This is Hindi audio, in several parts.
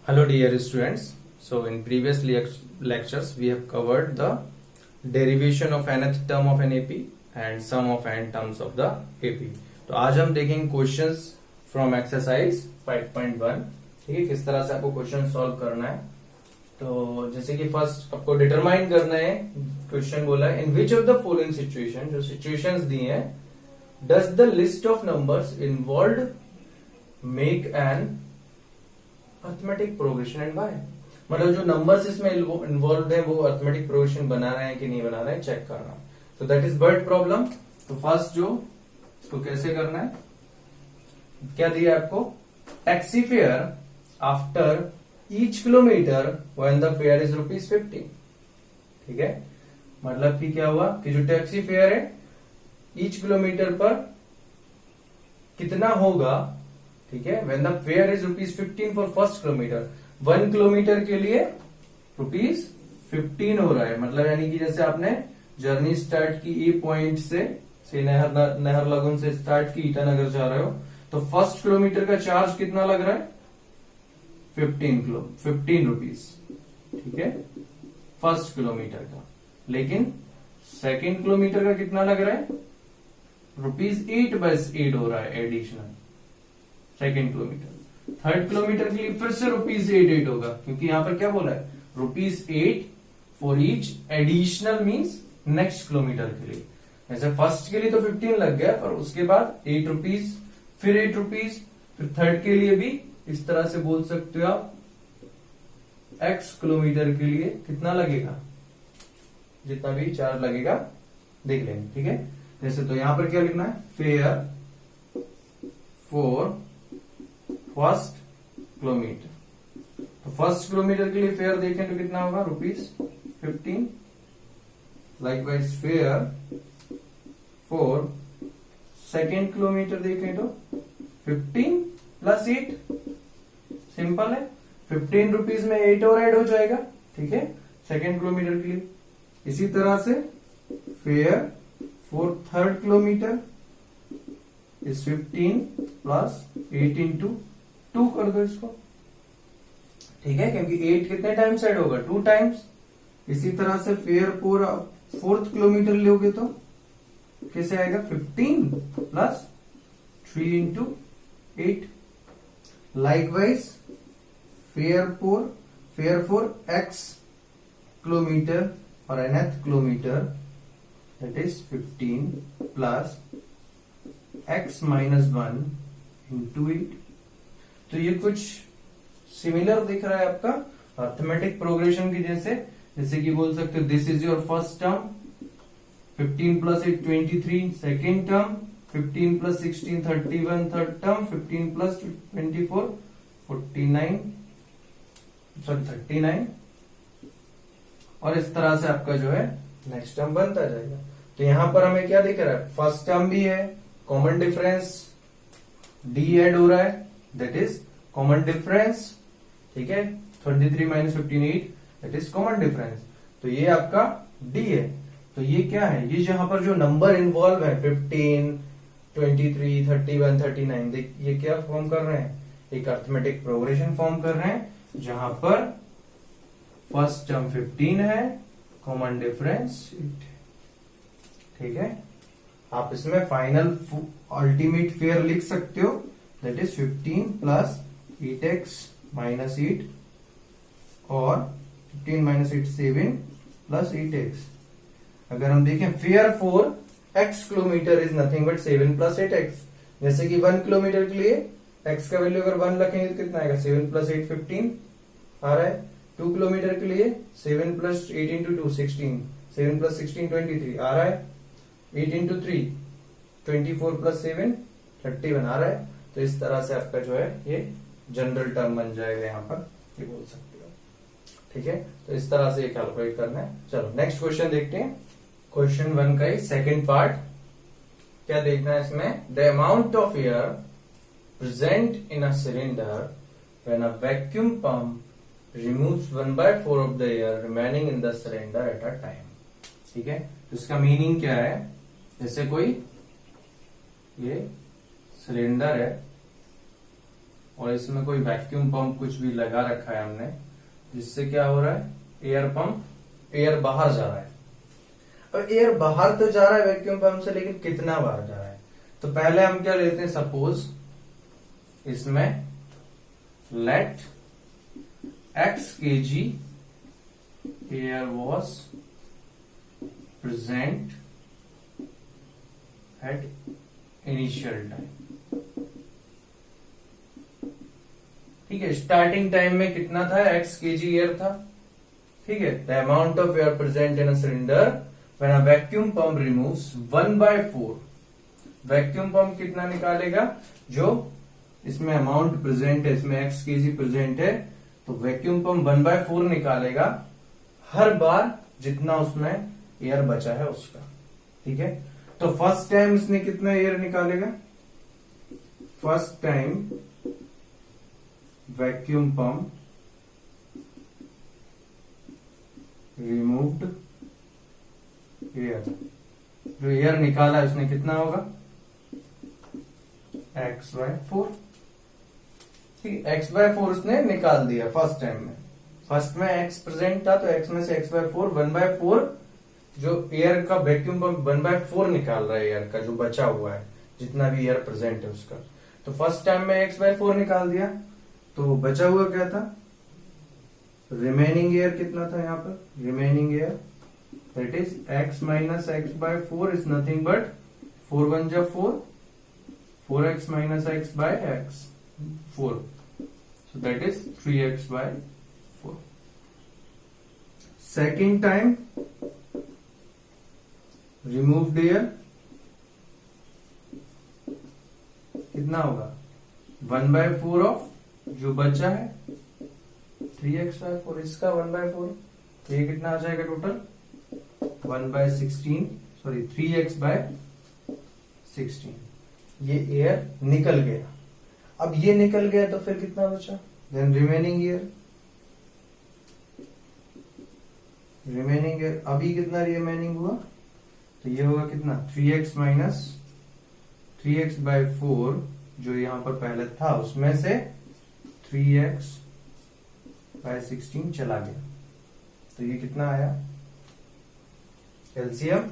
Hello dear students. So in previous lectures we have covered the derivation of nth term of an AP and sum of n terms of the AP. तो आज हम देखेंगे क्वेश्चंस फ्रॉम एक्सरसाइज 5.1. ठीक है, किस तरह से आपको क्वेश्चन सॉल्व करना है. तो जैसे कि फर्स्ट आपको डिटरमाइन करना है. क्वेश्चन बोला है in which of the following situation, जो सिचुएशंस दी हैं, does the list of numbers involve make an arithmetic progression and why. मतलब जो नंबर्स इसमें इन्वॉल्व है वो अर्थमेटिक प्रोग्रेशन बना रहे हैं कि नहीं बना रहे हैं, चेक करना. तो दैट इज बर्ड प्रॉब्लम. तो फर्स्ट जो इसको कैसे करना है, क्या दिया आपको, taxi fare after each kilometre when the fair is ₹50. ठीक है, मतलब कि क्या हुआ कि जो टैक्सी फेयर है ईच किलोमीटर पर कितना होगा. ठीक है, when the fair is ₹15 for first kilometre. 1 kilometre के लिए ₹15 हो रहा है. मतलब यानी कि जैसे आपने जर्नी स्टार्ट की ई पॉइंट से नहर लगुन से स्टार्ट की, ईटानगर जा रहे हो, तो फर्स्ट किलोमीटर का चार्ज कितना लग रहा है, 15 रुपीज. ठीक है, फर्स्ट किलोमीटर का. लेकिन सेकेंड किलोमीटर का कितना लग रहा है, ₹8 बस 8 हो रहा है additional second kilometre. Third kilometre के लिए फिर से ₹8 होगा, क्योंकि यहां पर क्या बोला है, ₹8 for each additional means next kilometre के लिए. जैसे फर्स्ट के लिए तो 15 लग गया, पर उसके बाद ₹8, फिर ₹8, फिर थर्ड के लिए भी इस तरह से बोल सकते हो आप. x किलोमीटर के लिए कितना लगेगा, जितना भी चार्ज लगेगा देख लेंगे. ठीक है, जैसे तो यहां पर क्या लिखना है, फेयर फॉर फर्स्ट किलोमीटर. तो फर्स्ट किलोमीटर के लिए फेयर देखें तो कितना होगा, ₹15. Likewise fair for second kilometre देखें तो 15 प्लस 8. सिंपल है, ₹15 में 8 और ऐड हो जाएगा. ठीक है, सेकेंड किलोमीटर के लिए. इसी तरह से fair for third kilometre is 15 plus 8 into 2 कर दो इसको. ठीक है, क्योंकि 8 कितने टाइम्स ऐड होगा, 2 टाइम्स. इसी तरह से फेयर फॉर फोर्थ किलोमीटर लोगे तो कैसे आएगा, 15 plus 3 into 8. Likewise fair for x kilometre और nth kilometre, that is 15 plus x minus 1 into 8. तो ये कुछ सिमिलर दिख रहा है आपका अर्थमेटिक प्रोग्रेशन की जैसे कि बोल सकते हो this is your first term, 15 plus 8 23 second term, 15 plus 16 31 third term, 15 plus 24 39. और इस तरह से आपका जो है नेक्स्ट टर्म बनता जाएगा. तो यहां पर हमें क्या दिख रहा है, फर्स्ट टर्म भी है, कॉमन डिफरेंस d ऐड हो रहा है, दैट इज कॉमन डिफरेंस. ठीक है, 23 minus 15 8, that is common difference. तो ये आपका d है. तो ये क्या है, ये जहां पर जो नंबर इन्वॉल्व है 15 23 31 39, देख ये क्या फॉर्म कर रहे हैं, एक अर्थमेटिक प्रोग्रेशन फॉर्म कर रहे हैं, जहां पर फर्स्ट टर्म 15 है, कॉमन डिफरेंस 8. ठीक है, आप इसमें फाइनल अल्टीमेट फेयर लिख सकते हो, that is 15 plus 8x minus 8 और 15 माइनस 8 7 प्लस 8x. अगर हम देखें fair for x kilometre is nothing but 7 plus 8x. जैसे कि 1 किलोमीटर के लिए x का वैल्यू अगर 1 रखेंगे तो कितना आएगा, 7 प्लस 8 15 आ रहा है. 2 किलोमीटर के लिए 7 प्लस 8 इंटू 2 16, 7 प्लस 16 23 आ रहा है. 8 इंटू 3 24 प्लस 7 31 आ रहा है. तो इस तरह से आपका जो है ये जनरल टर्म बन जाएगा, यहां पर ये बोल सकते हो. ठीक है, तो इस तरह से ये कैलकुलेट करना है. चलो नेक्स्ट क्वेश्चन देखते हैं. क्वेश्चन 1 का ही सेकेंड पार्ट. क्या देखना है इसमें, the amount of air present in a cylinder when a vacuum pump removes 1/4 of the air remaining in the cylinder at a time. ठीक है, तो इसका मीनिंग क्या है, जैसे कोई ये सिलेंडर है, और इसमें कोई वैक्यूम पंप कुछ भी लगा रखा है हमने, जिससे क्या हो रहा है, एयर बाहर जा रहा है। अब एयर बाहर तो जा रहा है वैक्यूम पंप से, लेकिन कितना बाहर जा रहा है? तो पहले हम क्या लेते हैं, सपोज इसमें late x kg air was present at initial time। ठीक है, स्टार्टिंग टाइम में कितना था, x kg एयर था। ठीक है, the amount of air present in a cylinder when a vacuum pump removes 1/4। Vacuum pump कितना निकालेगा, जो इसमें अमाउंट प्रेजेंट है, इसमें x kg प्रेजेंट है, तो वैक्यूम पंप 1/4 निकालेगा हर बार जितना उसमें एयर बचा है उसका। ठीक है, तो फर्स्ट टाइम इसने कितना एयर निकालेगा, first time vacuum pump removed air, जो एयर निकाला है उसने कितना होगा, x/4। ठीक, x/4 उसने निकाल दिया फर्स्ट टाइम में। फर्स्ट में x प्रेजेंट था, तो x में से x/4, 1/4 जो एयर का वैक्यूम पंप 1/4 निकाल रहा है, एयर का जो बचा हुआ है, जितना भी एयर प्रेजेंट है उसका। तो फर्स्ट टाइम में x/4 निकाल दिया, तो बचा हुआ क्या था, रिमेनिंग एयर कितना था यहाँ पर, remaining air that is x minus x/4 is nothing but 4 1 जा 4, 4x minus x by x, 4. So that is 3x by 4. Second time removed air कितना होगा, 1/4 ऑफ जो बचा है 3x/4, इसका 1/4, तो ये कितना आ जाएगा टोटल 1/16, सॉरी 3x/16। ये एयर निकल गया। अब ये निकल गया तो फिर कितना बचा, देन रिमेनिंग एयर, अभी कितना रिमेनिंग हुआ, तो ये होगा कितना 3x माइनस 3x/4 जो यहां पर पहले था, उसमें से 3x/16 चला गया, तो ये कितना आया, एलसीएम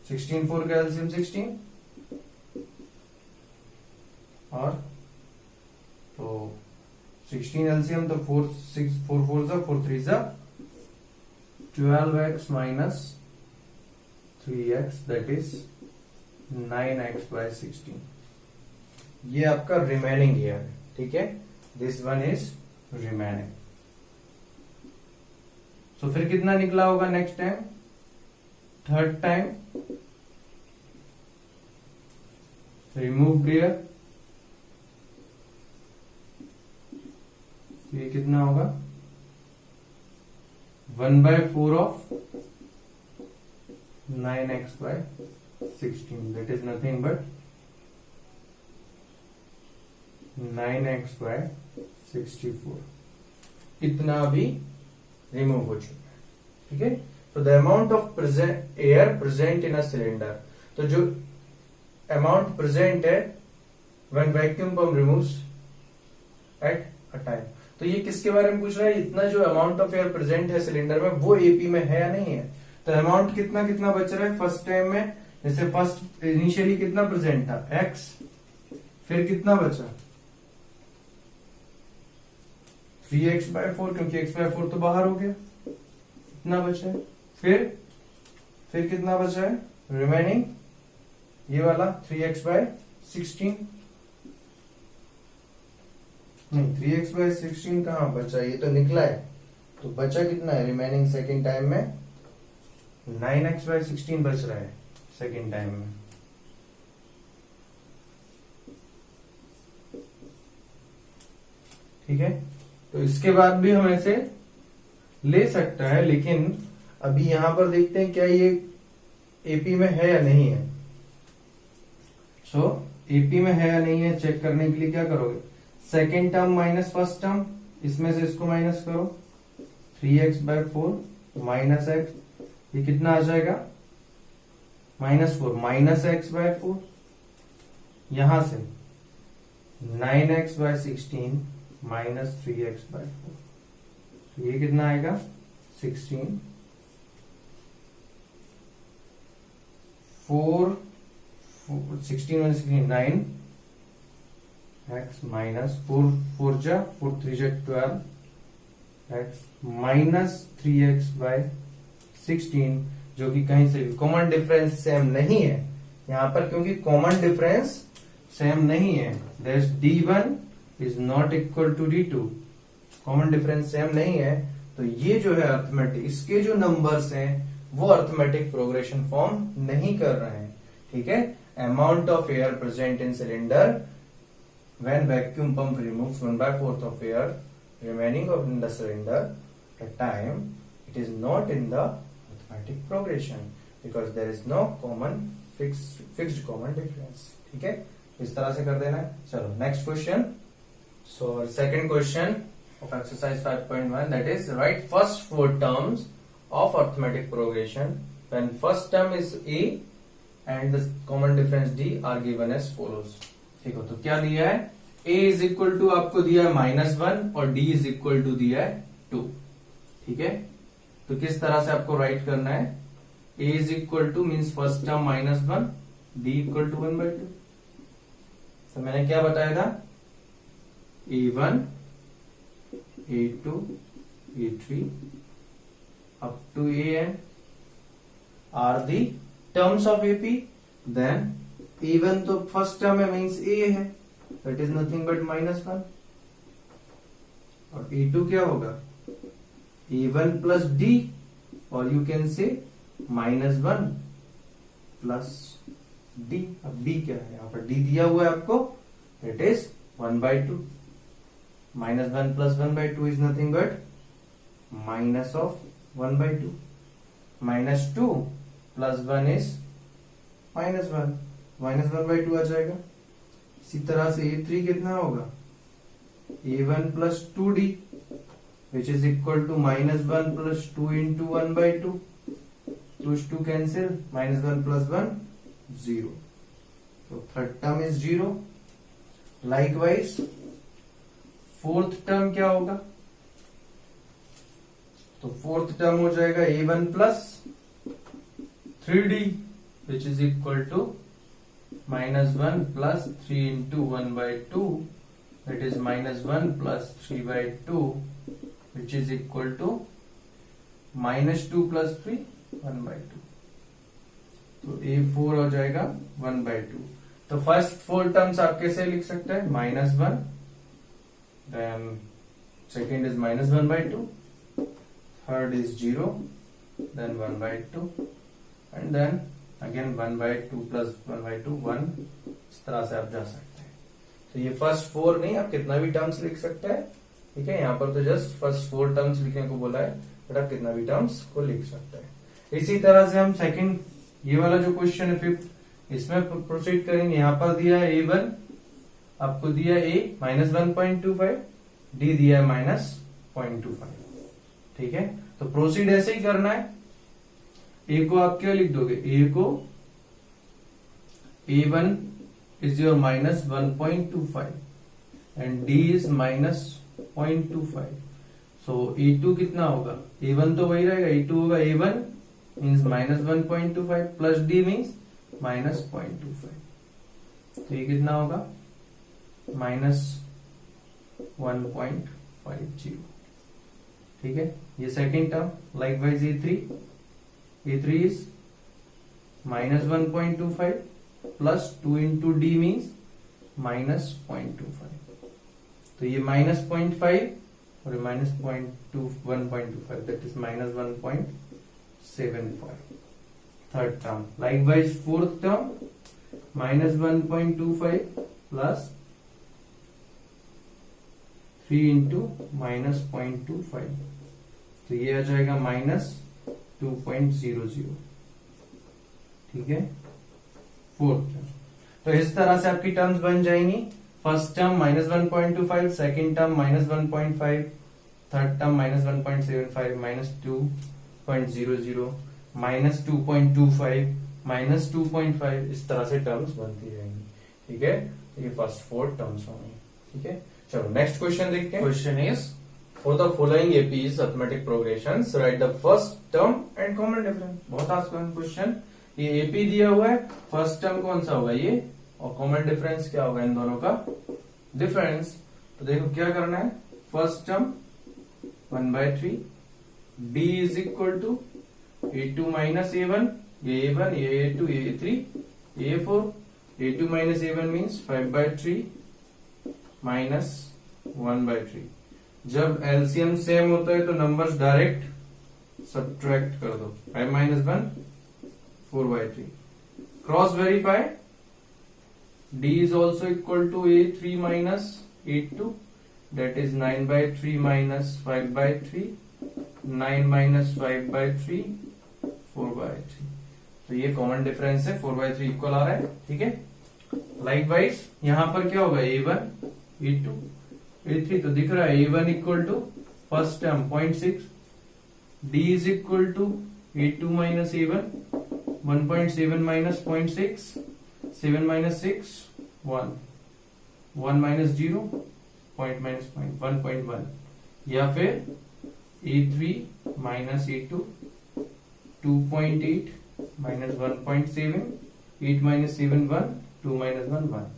16 4 का एलसीएम 16, और तो 16 एलसीएम तो 4 6 4 4 जा 4 3 जा 12x minus 3x that is 9x/16। ये आपका रिमेनिंग एयर है। ठीक है, दिस वन इज रिमेनिंग। सो फिर कितना निकला होगा next time, third time removed air, ये कितना होगा 1/4 of 9x/16 that is nothing but 9x/64। इतना भी रिमूव हो चुका है। ठीक है, तो the amount of air present in a cylinder, तो जो अमाउंट प्रेजेंट है when vacuum pump removes at a time, तो ये किसके बारे में पूछ रहा है, इतना जो अमाउंट ऑफ एयर प्रेजेंट है सिलेंडर में वो एपी में है या नहीं है। तो अमाउंट कितना कितना बच रहा है फर्स्ट टाइम में, जैसे फर्स्ट इनिशियली कितना प्रेजेंट था x, फिर कितना बचा 3x/4 क्योंकि x/4 तो बाहर हो गया, इतना बचा है, फिर कितना बचा है रिमेनिंग, ये वाला 3x/16, नहीं 3x/16 कहां बचा, ये तो निकला है, तो बचा कितना है रिमेनिंग सेकेंड टाइम में 9x/16 बच रहा है सेकेंड टाइम में। ठीक है, तो इसके बाद भी हम ऐसे ले सकता है, लेकिन अभी यहां पर देखते हैं क्या ये एपी में है या नहीं है। सो एपी में है या नहीं है चेक करने के लिए क्या करोगे, second term minus first term, इसमें से इसको माइनस करो, 3x/4 माइनस x, ये कितना आ जाएगा -4 माइनस x/4, यहां से 9x/16 माइनस 3x/4। तो ये कितना आएगा 16 4 16 1 16 9 x माइनस 4 4 जा 4 3 जा 12 x माइनस 3x/16, जो कि कहीं से भी कॉमन डिफरेंस सेम नहीं है यहां पर, क्योंकि कॉमन डिफरेंस सेम नहीं है। That d1 is not equal to d2, common difference same नहीं है, तो ये जो है अर्थमेटिक, इसके जो नंबर्स हैं वो अर्थमेटिक प्रोग्रेशन फॉर्म नहीं कर रहे हैं। ठीक है, amount of air present in cylinder when vacuum pump removes 1/4 of air remaining of in the cylinder at time, it is not in the arithmetic progression because there is no common fixed common difference। ठीक है, इस तरह से कर देना है। चलो next question. So second question of exercise 5.1, that is write first 4 terms of arithmetic progression when first term is a and the common difference d are given as follows। ठीक हो, तो क्या दिया है, a इज इक्वल टू आपको दिया है -1 और d इज इक्वल टू दिया है 2। ठीक है, तो किस तरह से आपको राइट करना है, a is equal to means first term -1, d equal to 1/2। तो मैंने क्या बताया था, a1 a2 a3 up to an are the terms of AP। then a1 तो फर्स्ट टर्म है मीन्स a है, that is nothing but -1, और a2 क्या होगा, a1 plus d, और you can say -1 plus d। अब d क्या है, यहां पर d दिया हुआ है आपको, that is 1/2। -1 plus 1/2 is nothing but minus of 1/2। -2 plus 1 is -1, -1/2 आ जाएगा। इसी तरह से a3 कितना होगा, a1 plus 2d which is equal to -1 plus 2 into 1/2, 2 to cancel, -1 plus 1 0, so third term is 0। likewise fourth term क्या होगा, तो फोर्थ टर्म हो जाएगा a1 plus 3d which is equal to -1 plus 3 into 1/2, that is -1 plus 3/2 which is equal to -2 plus 3 1/2, तो a4 हो जाएगा 1/2। तो फर्स्ट 4 टर्म्स आप कैसे लिख सकते हैं, -1, then second is -1/2, third is 0, then 1/2, and then again 1/2 plus 1/2 1। इस तरह से आप जा सकते हैं। तो ये फर्स्ट 4 नहीं, आप कितना भी टर्म्स लिख सकते हैं। ठीक है, यहाँ पर तो जस्ट फर्स्ट 4 टर्म्स लिखने को बोला है, बट आप कितना भी टर्म्स को लिख सकते हैं। इसी तरह से हम सेकंड, ये वाला जो क्वेश्चन है 5th, इसमें प्रोसीड करेंगे। यहाँ पर दिया है a1, आपको दिया a -1.25, d दिया है -0.25। ठीक है, तो प्रोसीड ऐसे ही करना है। a को आप क्या लिख दोगे, a को a1 is your -1.25 and d is -0.25, so a2 कितना होगा, a1 तो वही रहेगा, a2 होगा a1 means -1.25 plus d means -0.25, तो ये कितना होगा -1.50। ठीक है, ये second term. Likewise a3 is -1.25 plus 2 into d means -0.25, तो ये -0.5 और ये -1.25, that is -1.75। Third term. Likewise fourth term -1.25 plus 3 into -0.25, तो ये आ जाएगा -2.00। ठीक है, फोर्थ टर्म। तो इस तरह से आपकी टर्म्स बन जाएंगी। First term -1.25, second term -1.5, third term -1.75, -2.00, -2.25, -2.5, इस तरह से टर्म्स बनती रहेंगी। ठीक है, ये फर्स्ट 4 टर्म्स होंगे। ठीक है, चलो नेक्स्ट क्वेश्चन देखते हैं। Question is for the following APs arithmetic progression right the first term and common difference. बहुत आसान क्वेश्चन। ये एपी दिया हुआ है, फर्स्ट टर्म कौन सा होगा ये, और कॉमन डिफरेंस क्या होगा इन दोनों का डिफरेंस। तो देखो क्या करना है, first term 1/3 b is equal to a2 minus a1, ये a1, ये a2, ये a3, ये a4, a2 minus a1 means 5/3 minus 1/3। जब एलसीएम सेम होता है तो नंबर्स डायरेक्ट सब्ट्रैक्ट कर दो, 5 minus 1 4/3। Cross verify, d is also equal to a3 minus a2, that is 9/3 minus 5/3, 9 minus 5/3 4/3। तो ये कॉमन डिफरेंस है, 4/3 इक्वल आ रहा है। ठीक है, लाइकवाइज यहां पर क्या होगा, a1 a2 a3 तो दिख रहा है a1 equal to first term 0.6, d is equal to a2 minus a1 1.7 minus 0.6, 7 minus 6 1, 1 minus 0 point minus 1.1, या फिर a3 minus a2 2.8 minus 1.7, 8 minus 7 1, 2 minus 1 1।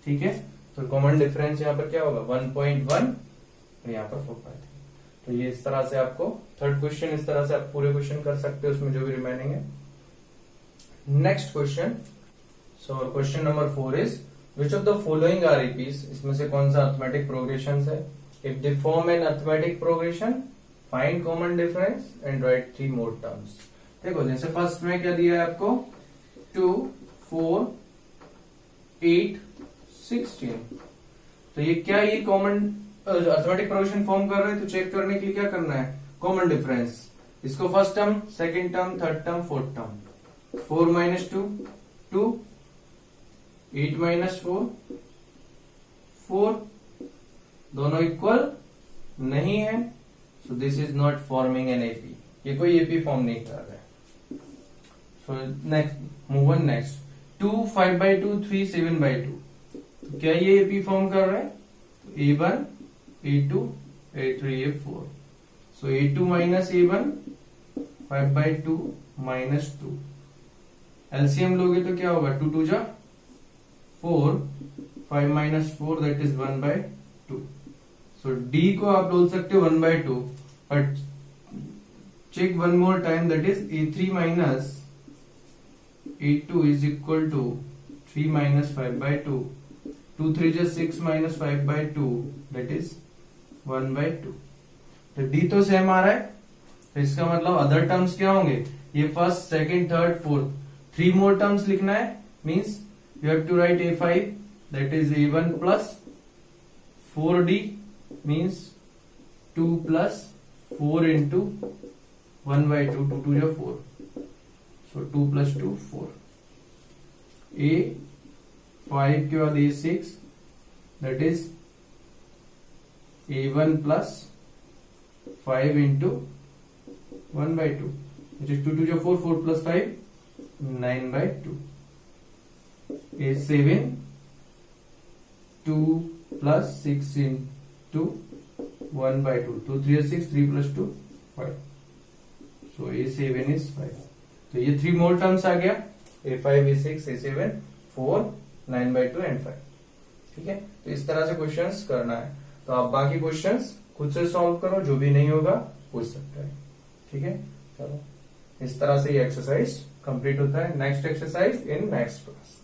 ठीक है, तो कॉमन डिफरेंस यहाँ पर क्या होगा 1.1 और यहाँ पर 4.3। तो ये इस तरह से आपको थर्ड क्वेश्चन इस तरह से आप पूरे क्वेश्चन कर सकते हो, उसमें जो भी रिमेनिंग है। Next question, so question number 4 is which of the following are APs, इसमें से कौन सा अर्थमेटिक प्रोग्रेशन है। If they form an arithmetic progression find common difference and write 3 more terms. देखो जैसे फर्स्ट में क्या दिया है आपको 2 4 8 16, तो ये क्या, ये कॉमन अर्थमेटिक प्रोग्रेशन फॉर्म कर रहे हैं, तो चेक करने के लिए क्या करना है, कॉमन डिफरेंस। इसको first term, second term, third term, fourth term. 4 minus 2 2, 8 minus 4 4, दोनों इक्वल नहीं है, so this is not forming an AP, ये कोई एपी फॉर्म नहीं कर रहा है। So next move on, next 2 5/2 3 7/2, क्या ये एपी फॉर्म कर रहा है, a1 a2 a3 a4, सो a2 minus a1 5/2 minus 2, LCM लोगे तो क्या होगा 2 2 जा 4, 5 minus 4 that is 1/2। So d को आप बोल सकते हो 1/2, but check one more time, that is a3 minus a2 is equal to 3 minus 5/2, 2 3 जा 6 माइनस 5/2 दैट इज 1/2। तो d तो सेम आ रहा है, तो इसका मतलब अदर टर्म्स क्या होंगे, ये first second third fourth 3 more terms लिखना है, means you have to write a5 that is a1 plus 4d means 2 plus 4 into 1/2, 2 2 जा 4, सो 2 प्लस 2 4, a5 के बाद a6 that is a1 plus 5 into 1/2, which is 2 2 जा 4, 4 plus 5 9/2, a7 2 plus 6 into 1/2, 2 3 is 6, 3 plus 2 5, so a7 is 5। तो ये 3 मोर टर्म्स आ गया, a5 a6 a7 4 9/2 एंड 5। ठीक है, तो इस तरह से क्वेश्चंस करना है। तो आप बाकी क्वेश्चंस खुद से सॉल्व करो, जो भी नहीं होगा पूछ सकते हैं। ठीक है, चलो इस तरह से ये एक्सरसाइज कंप्लीट होता है। Next exercise in next class.